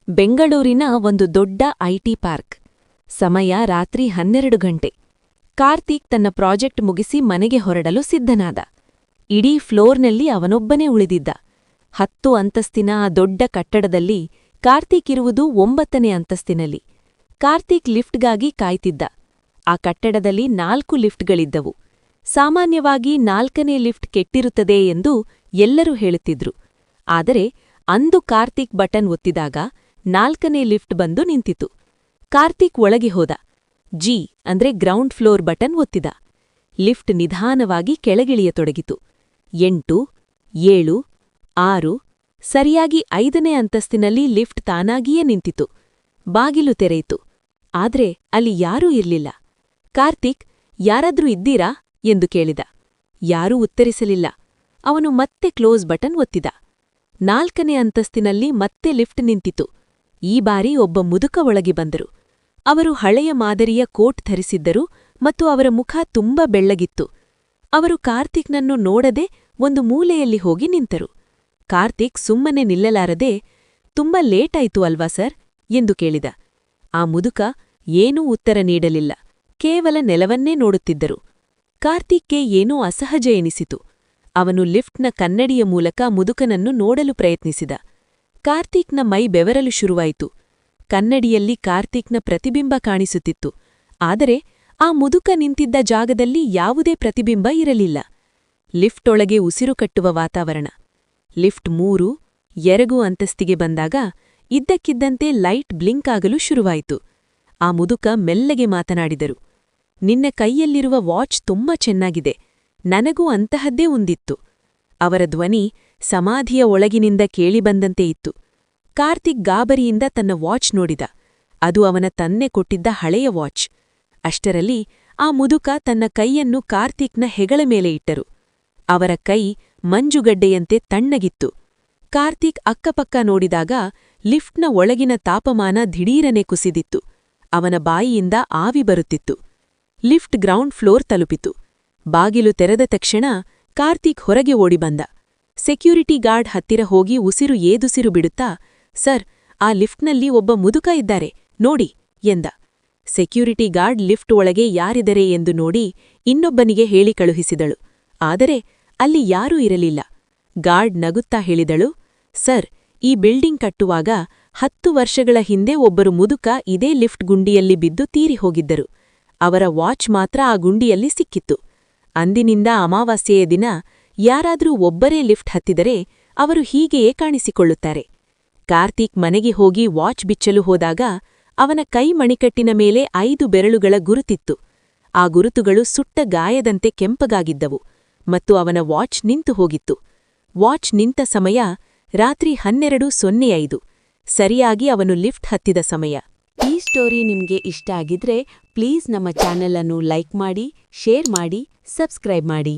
ಬೆಂಗಳೂರಿನ ಒಂದು ದೊಡ್ಡ ಐಟಿ ಪಾರ್ಕ್. ಸಮಯ ರಾತ್ರಿ 12 ಗಂಟೆ. ಕಾರ್ತಿಕ್ ತನ್ನ ಪ್ರಾಜೆಕ್ಟ್ ಮುಗಿಸಿ ಮನೆಗೆ ಹೊರಡಲು ಸಿದ್ಧನಾದ. ಇಡೀ ಫ್ಲೋರ್ನಲ್ಲಿ ಅವನೊಬ್ಬನೇ ಉಳಿದಿದ್ದ. 10 ಅಂತಸ್ತಿನ ಆ ದೊಡ್ಡ ಕಟ್ಟಡದಲ್ಲಿ ಕಾರ್ತಿಕ್ ಇರುವುದು 9ನೇ ಅಂತಸ್ತಿನಲ್ಲಿ. ಕಾರ್ತಿಕ್ ಲಿಫ್ಟ್ಗಾಗಿ ಕಾಯ್ತಿದ್ದ. ಆ ಕಟ್ಟಡದಲ್ಲಿ 4 ಲಿಫ್ಟ್ಗಳಿದ್ದವು. ಸಾಮಾನ್ಯವಾಗಿ 4ನೇ ಲಿಫ್ಟ್ ಕೆಟ್ಟಿರುತ್ತದೆ ಎಂದು ಎಲ್ಲರೂ ಹೇಳುತ್ತಿದ್ರು. ಆದರೆ ಅಂದು ಕಾರ್ತಿಕ್ ಬಟನ್ ಒತ್ತಿದಾಗ 4ನೇ ಲಿಫ್ಟ್ ಬಂದು ನಿಂತಿತು. ಕಾರ್ತಿಕ್ ಒಳಗೆ ಹೋದ. ಜಿ ಅಂದ್ರೆ ಗ್ರೌಂಡ್ ಫ್ಲೋರ್ ಬಟನ್ ಒತ್ತಿದ. ಲಿಫ್ಟ್ ನಿಧಾನವಾಗಿ ಕೆಳಗಿಳಿಯತೊಡಗಿತು. 8, 7, 6 ಸರಿಯಾಗಿ 5ನೇ ಅಂತಸ್ತಿನಲ್ಲಿ ಲಿಫ್ಟ್ ತಾನಾಗಿಯೇ ನಿಂತಿತು. ಬಾಗಿಲು ತೆರೆಯಿತು. ಆದ್ರೆ ಅಲ್ಲಿ ಯಾರೂ ಇರ್ಲಿಲ್ಲ. ಕಾರ್ತಿಕ್, ಯಾರಾದ್ರೂ ಇದ್ದೀರಾ ಎಂದು ಕೇಳಿದ. ಯಾರೂ ಉತ್ತರಿಸಲಿಲ್ಲ. ಅವನು ಮತ್ತೆ ಕ್ಲೋಸ್ ಬಟನ್ ಒತ್ತಿದ. 4ನೇ ಅಂತಸ್ತಿನಲ್ಲಿ ಮತ್ತೆ ಲಿಫ್ಟ್ ನಿಂತಿತು. ಈ ಬಾರಿ ಒಬ್ಬ ಮುದುಕ ಒಳಗೆ ಬಂದರು. ಅವರು ಹಳೆಯ ಮಾದರಿಯ ಕೋಟ್ ಧರಿಸಿದ್ದರು ಮತ್ತು ಅವರ ಮುಖ ತುಂಬಾ ಬೆಳ್ಳಗಿತ್ತು. ಅವರು ಕಾರ್ತಿಕ್ನನ್ನು ನೋಡದೆ ಒಂದು ಮೂಲೆಯಲ್ಲಿ ಹೋಗಿ ನಿಂತರು. ಕಾರ್ತಿಕ್ ಸುಮ್ಮನೆ ನಿಲ್ಲಲಾರದೆ, ತುಂಬಾ ಲೇಟಾಯ್ತು ಅಲ್ವಾ ಸರ್ ಎಂದು ಕೇಳಿದ. ಆ ಮುದುಕ ಏನೂ ಉತ್ತರ ನೀಡಲಿಲ್ಲ. ಕೇವಲ ನೆಲವನ್ನೇ ನೋಡುತ್ತಿದ್ದರು. ಕಾರ್ತಿಕ್ಗೆ ಏನೋ ಅಸಹಜ ಎನಿಸಿತು. ಅವನು ಲಿಫ್ಟ್ನ ಕನ್ನಡಿಯ ಮೂಲಕ ಮುದುಕನನ್ನು ನೋಡಲು ಪ್ರಯತ್ನಿಸಿದ. ಕಾರ್ತಿಕ್ನ ಮೈ ಬೆವರಲು ಶುರುವಾಯಿತು. ಕನ್ನಡಿಯಲ್ಲಿ ಕಾರ್ತಿಕ್ನ ಪ್ರತಿಬಿಂಬ ಕಾಣಿಸುತ್ತಿತ್ತು. ಆದರೆ ಆ ಮುದುಕ ನಿಂತಿದ್ದ ಜಾಗದಲ್ಲಿ ಯಾವುದೇ ಪ್ರತಿಬಿಂಬ ಇರಲಿಲ್ಲ. ಲಿಫ್ಟ್ ಒಳಗೆ ಉಸಿರು ಕಟ್ಟುವ ವಾತಾವರಣ. ಲಿಫ್ಟ್ 3, 2 ಅಂತಸ್ತಿಗೆ ಬಂದಾಗ ಇದ್ದಕ್ಕಿದ್ದಂತೆ ಲೈಟ್ ಬ್ಲಿಂಕ್ ಆಗಲು ಶುರುವಾಯಿತು. ಆ ಮುದುಕ ಮೆಲ್ಲಗೆ ಮಾತನಾಡಿದರು. ನಿನ್ನ ಕೈಯಲ್ಲಿರುವ ವಾಚ್ ತುಂಬಾ ಚೆನ್ನಾಗಿದೆ. ನನಗೂ ಅಂತಹದ್ದೇ ಒಂದಿತ್ತು. ಅವರ ಧ್ವನಿ ಸಮಾಧಿಯ ಒಳಗಿನಿಂದ ಕೇಳಿಬಂದಂತೆ ಇತ್ತು. ಕಾರ್ತಿಕ್ ಗಾಬರಿಯಿಂದ ತನ್ನ ವಾಚ್ ನೋಡಿದ. ಅದು ಅವನ ತಂದೆ ಕೊಟ್ಟಿದ್ದ ಹಳೆಯ ವಾಚ್. ಅಷ್ಟರಲ್ಲಿ ಆ ಮುದುಕ ತನ್ನ ಕೈಯನ್ನು ಕಾರ್ತಿಕ್ನ ಹೆಗಲ ಮೇಲೆ ಇಟ್ಟರು. ಅವರ ಕೈ ಮಂಜುಗಡ್ಡೆಯಂತೆ ತಣ್ಣಗಿತ್ತು. ಕಾರ್ತಿಕ್ ಅಕ್ಕಪಕ್ಕ ನೋಡಿದಾಗ ಲಿಫ್ಟ್ನ ಒಳಗಿನ ತಾಪಮಾನ ದಿಢೀರನೆ ಕುಸಿದಿತ್ತು. ಅವನ ಬಾಯಿಯಿಂದ ಆವಿ ಬರುತ್ತಿತ್ತು. ಲಿಫ್ಟ್ ಗ್ರೌಂಡ್ ಫ್ಲೋರ್ ತಲುಪಿತು. ಬಾಗಿಲು ತೆರೆದ ತಕ್ಷಣ ಕಾರ್ತಿಕ್ ಹೊರಗೆ ಓಡಿಬಂದ. ಸೆಕ್ಯೂರಿಟಿ ಗಾರ್ಡ್ ಹತ್ತಿರ ಹೋಗಿ ಉಸಿರು ಏದುಸಿರು ಬಿಡುತ್ತಾ, ಸರ್, ಆ ಲಿಫ್ಟ್ನಲ್ಲಿ ಒಬ್ಬ ಮುದುಕ ಇದ್ದಾರೆ ನೋಡಿ ಎಂದ. ಸೆಕ್ಯೂರಿಟಿ ಗಾರ್ಡ್ ಲಿಫ್ಟ್ ಒಳಗೆ ಯಾರಿದರೆ ಎಂದು ನೋಡಿ ಇನ್ನೊಬ್ಬನಿಗೆ ಹೇಳಿ ಕಳುಹಿಸಿದಳು. ಆದರೆ ಅಲ್ಲಿ ಯಾರೂ ಇರಲಿಲ್ಲ. ಗಾರ್ಡ್ ನಗುತ್ತಾ ಹೇಳಿದಳು, ಸರ್, ಈ ಬಿಲ್ಡಿಂಗ್ ಕಟ್ಟುವಾಗ 10 ವರ್ಷಗಳ ಹಿಂದೆ ಒಬ್ಬರು ಮುದುಕ ಇದೇ ಲಿಫ್ಟ್ ಗುಂಡಿಯಲ್ಲಿ ಬಿದ್ದು ತೀರಿ ಹೋಗಿದ್ದರು. ಅವರ ವಾಚ್ ಮಾತ್ರ ಆ ಗುಂಡಿಯಲ್ಲಿ ಸಿಕ್ಕಿತ್ತು. ಅಂದಿನಿಂದ ಅಮಾವಾಸ್ಯೆಯ ದಿನ ಯಾರಾದರೂ ಒಬ್ಬರೇ ಲಿಫ್ಟ್ ಹತ್ತಿದರೆ ಅವರು ಹೀಗೆಯೇ ಕಾಣಿಸಿಕೊಳ್ಳುತ್ತಾರೆ. ಕಾರ್ತಿಕ್ ಮನೆಗೆ ಹೋಗಿ ವಾಚ್ ಬಿಚ್ಚಲು ಹೋದಾಗ ಅವನ ಕೈ ಮಣಿಕಟ್ಟಿನ ಮೇಲೆ 5 ಬೆರಳುಗಳ ಗುರುತಿತ್ತು. ಆ ಗುರುತುಗಳು ಸುಟ್ಟ ಗಾಯದಂತೆ ಕೆಂಪಗಾಗಿದ್ದವು ಮತ್ತು ಅವನ ವಾಚ್ ನಿಂತು ಹೋಗಿತ್ತು. ವಾಚ್ ನಿಂತ ಸಮಯ ರಾತ್ರಿ 12:05. ಸರಿಯಾಗಿ ಅವನು ಲಿಫ್ಟ್ ಹತ್ತಿದ ಸಮಯ. ಈ ಸ್ಟೋರಿ ನಿಮ್ಗೆ ಇಷ್ಟ ಆಗಿದ್ರೆ ಪ್ಲೀಸ್ ನಮ್ಮ ಚಾನೆಲ್ ಅನ್ನು ಲೈಕ್ ಮಾಡಿ, ಶೇರ್ ಮಾಡಿ, ಸಬ್ಸ್ಕ್ರೈಬ್ ಮಾಡಿ.